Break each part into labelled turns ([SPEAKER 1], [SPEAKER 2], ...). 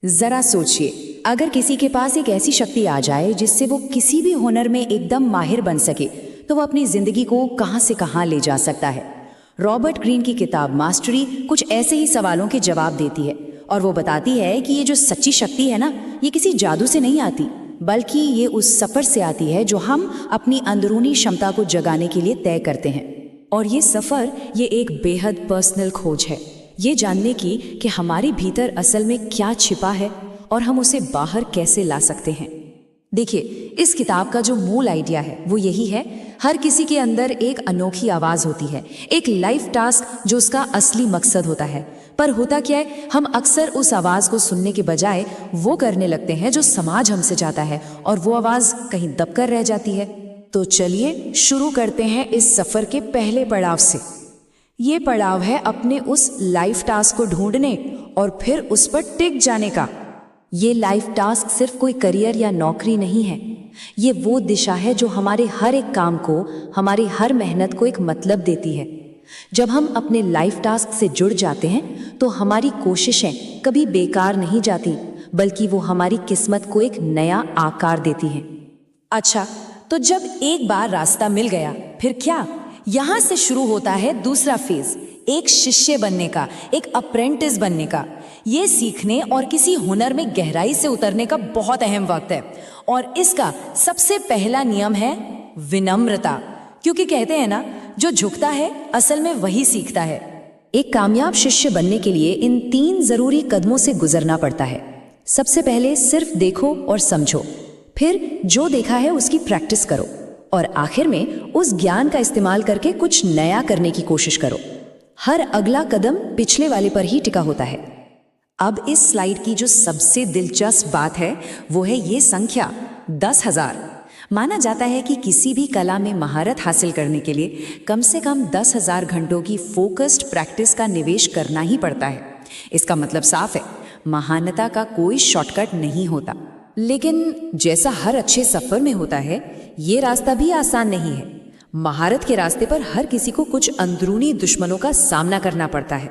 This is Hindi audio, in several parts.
[SPEAKER 1] जरा सोचिए, अगर किसी के पास एक ऐसी शक्ति आ जाए जिससे वो किसी भी हुनर में एकदम माहिर बन सके, तो वो अपनी जिंदगी को कहां से कहां ले जा सकता है। रॉबर्ट ग्रीन की किताब मास्टरी कुछ ऐसे ही सवालों के जवाब देती है, और वो बताती है कि ये जो सच्ची शक्ति है ना, ये किसी जादू से नहीं आती, बल्कि ये उस सफर से आती है जो हम अपनी अंदरूनी क्षमता को जगाने के लिए तय करते हैं। और ये सफर, ये एक बेहद पर्सनल खोज है, ये जानने की कि हमारे भीतर असल में क्या छिपा है और हम उसे बाहर कैसे ला सकते हैं। देखिए, इस किताब का जो मूल आइडिया है वो यही है, हर किसी के अंदर एक अनोखी आवाज़ होती है, एक लाइफ टास्क जो उसका असली मकसद होता है। पर होता क्या है, हम अक्सर उस आवाज़ को सुनने के बजाय वो करने लगते हैं जो समाज हमसे चाहता है, और वो आवाज़ कहीं दबकर रह जाती है। तो चलिए शुरू करते हैं इस सफ़र के पहले पड़ाव से। ये पड़ाव है अपने उस लाइफ टास्क को ढूंढने और फिर उस पर टिक जाने का। ये लाइफ टास्क सिर्फ कोई करियर या नौकरी नहीं है, ये वो दिशा है जो हमारे हर एक काम को, हमारी हर मेहनत को एक मतलब देती है। जब हम अपने लाइफ टास्क से जुड़ जाते हैं तो हमारी कोशिशें कभी बेकार नहीं जाती, बल्कि वो हमारी किस्मत को एक नया आकार देती हैं। अच्छा, तो जब एक बार रास्ता मिल गया, फिर क्या? यहाँ से शुरू होता है दूसरा फेज, एक शिष्य बनने का, एक अप्रेंटिस बनने का। ये सीखने और किसी हुनर में गहराई से उतरने का बहुत अहम वक्त है, और इसका सबसे पहला नियम है विनम्रता। क्योंकि कहते हैं ना, जो झुकता है असल में वही सीखता है। एक कामयाब शिष्य बनने के लिए इन 3 जरूरी कदमों से गुजरना पड़ता है। सबसे पहले सिर्फ देखो और समझो, फिर जो देखा है उसकी प्रैक्टिस करो, और आखिर में उस ज्ञान का इस्तेमाल करके कुछ नया करने की कोशिश करो। हर अगला कदम पिछले वाले पर ही टिका होता है। अब इस स्लाइड की जो सबसे दिलचस्प बात है वो है ये संख्या 10,000। माना जाता है कि किसी भी कला में महारत हासिल करने के लिए कम से कम 10,000 घंटों की फोकस्ड प्रैक्टिस का निवेश करना ही पड़ता है। इसका मतलब साफ है, महानता का कोई शॉर्टकट नहीं होता। लेकिन जैसा हर अच्छे सफर में होता है, ये रास्ता भी आसान नहीं है। महारत के रास्ते पर हर किसी को कुछ अंदरूनी दुश्मनों का सामना करना पड़ता है,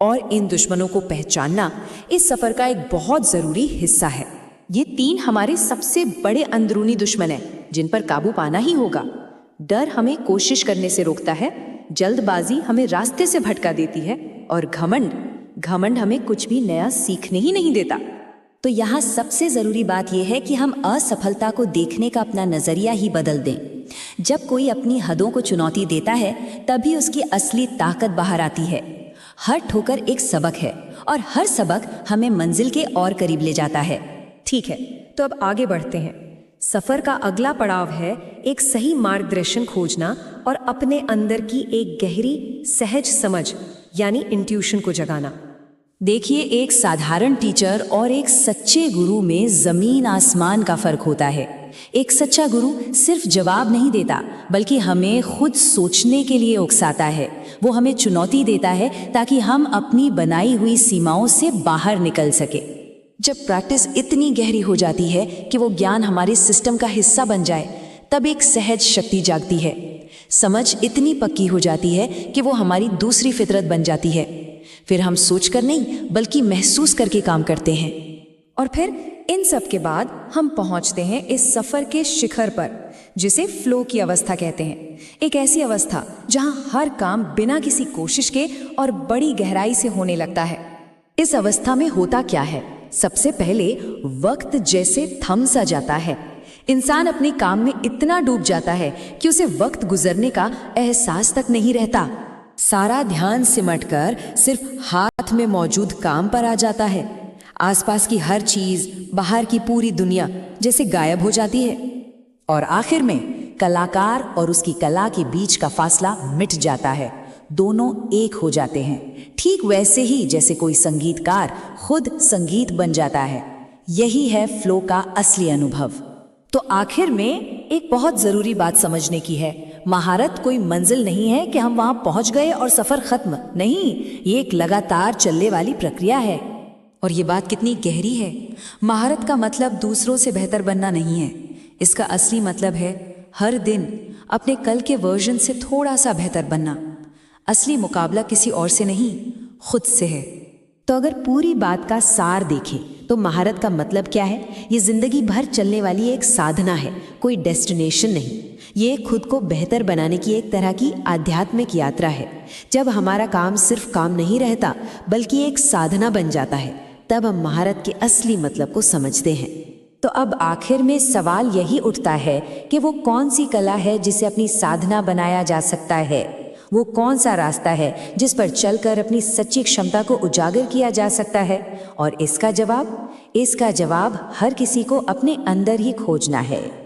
[SPEAKER 1] और इन दुश्मनों को पहचानना इस सफर का एक बहुत जरूरी हिस्सा है। ये 3 हमारे सबसे बड़े अंदरूनी दुश्मन हैं, जिन पर काबू पाना ही होगा। डर हमें कोशिश करने से रोकता है, जल्दबाजी हमें रास्ते से भटका देती है, और घमंड हमें कुछ भी नया सीखने ही नहीं देता। तो यहाँ सबसे ज़रूरी बात यह है कि हम असफलता को देखने का अपना नज़रिया ही बदल दें। जब कोई अपनी हदों को चुनौती देता है, तभी उसकी असली ताकत बाहर आती है। हर ठोकर एक सबक है, और हर सबक हमें मंजिल के और करीब ले जाता है। ठीक है, तो अब आगे बढ़ते हैं। सफ़र का अगला पड़ाव है एक सही मार्गदर्शन खोजना और अपने अंदर की एक गहरी सहज समझ यानी इंट्यूशन को जगाना। देखिए, एक साधारण टीचर और एक सच्चे गुरु में जमीन आसमान का फर्क होता है। एक सच्चा गुरु सिर्फ जवाब नहीं देता, बल्कि हमें खुद सोचने के लिए उकसाता है। वो हमें चुनौती देता है ताकि हम अपनी बनाई हुई सीमाओं से बाहर निकल सके। जब प्रैक्टिस इतनी गहरी हो जाती है कि वो ज्ञान हमारे सिस्टम का हिस्सा बन जाए, तब एक सहज शक्ति जागती है। समझ इतनी पक्की हो जाती है कि वो हमारी दूसरी फितरत बन जाती है। फिर हम सोचकर नहीं, बल्कि महसूस करके काम करते हैं। और फिर इन सब के बाद हम पहुंचते हैं इस सफर के शिखर पर, जिसे फ्लो की अवस्था कहते हैं। एक ऐसी अवस्था जहां हर काम बिना किसी कोशिश के और बड़ी गहराई से होने लगता है। इस अवस्था में होता क्या है? सबसे पहले वक्त जैसे थम सा जाता है। इंसान अपने काम में इतना डूब जाता है कि उसे वक्त गुजरने का एहसास तक नहीं रहता। सारा ध्यान सिमटकर सिर्फ हाथ में मौजूद काम पर आ जाता है। आसपास की हर चीज, बाहर की पूरी दुनिया जैसे गायब हो जाती है, और आखिर में कलाकार और उसकी कला के बीच का फासला मिट जाता है। दोनों एक हो जाते हैं, ठीक वैसे ही जैसे कोई संगीतकार खुद संगीत बन जाता है। यही है फ्लो का असली अनुभव। तो आखिर में एक बहुत जरूरी बात समझने की है, महारत कोई मंजिल नहीं है कि हम वहां पहुंच गए और सफर खत्म। नहीं, ये एक लगातार चलने वाली प्रक्रिया है। और ये बात कितनी गहरी है। महारत का मतलब दूसरों से बेहतर बनना नहीं है। इसका असली मतलब है हर दिन अपने कल के वर्जन से थोड़ा सा बेहतर बनना। असली मुकाबला किसी और से नहीं, खुद से है। तो अगर पूरी बात का सार देखें
[SPEAKER 2] तो महारत का मतलब क्या है? ये जिंदगी भर चलने वाली एक साधना है, कोई डेस्टिनेशन नहीं। ये खुद को बेहतर बनाने की एक तरह की आध्यात्मिक यात्रा है। जब हमारा काम सिर्फ काम नहीं रहता बल्कि एक साधना बन जाता है, तब हम महारत के असली मतलब को समझते हैं।
[SPEAKER 1] तो अब आखिर में सवाल यही उठता है कि वो कौन सी कला है जिसे अपनी साधना बनाया जा सकता है? वो कौन सा रास्ता है जिस पर चलकर अपनी सच्ची क्षमता को उजागर किया जा सकता है? और इसका जवाब हर किसी को अपने अंदर ही खोजना है।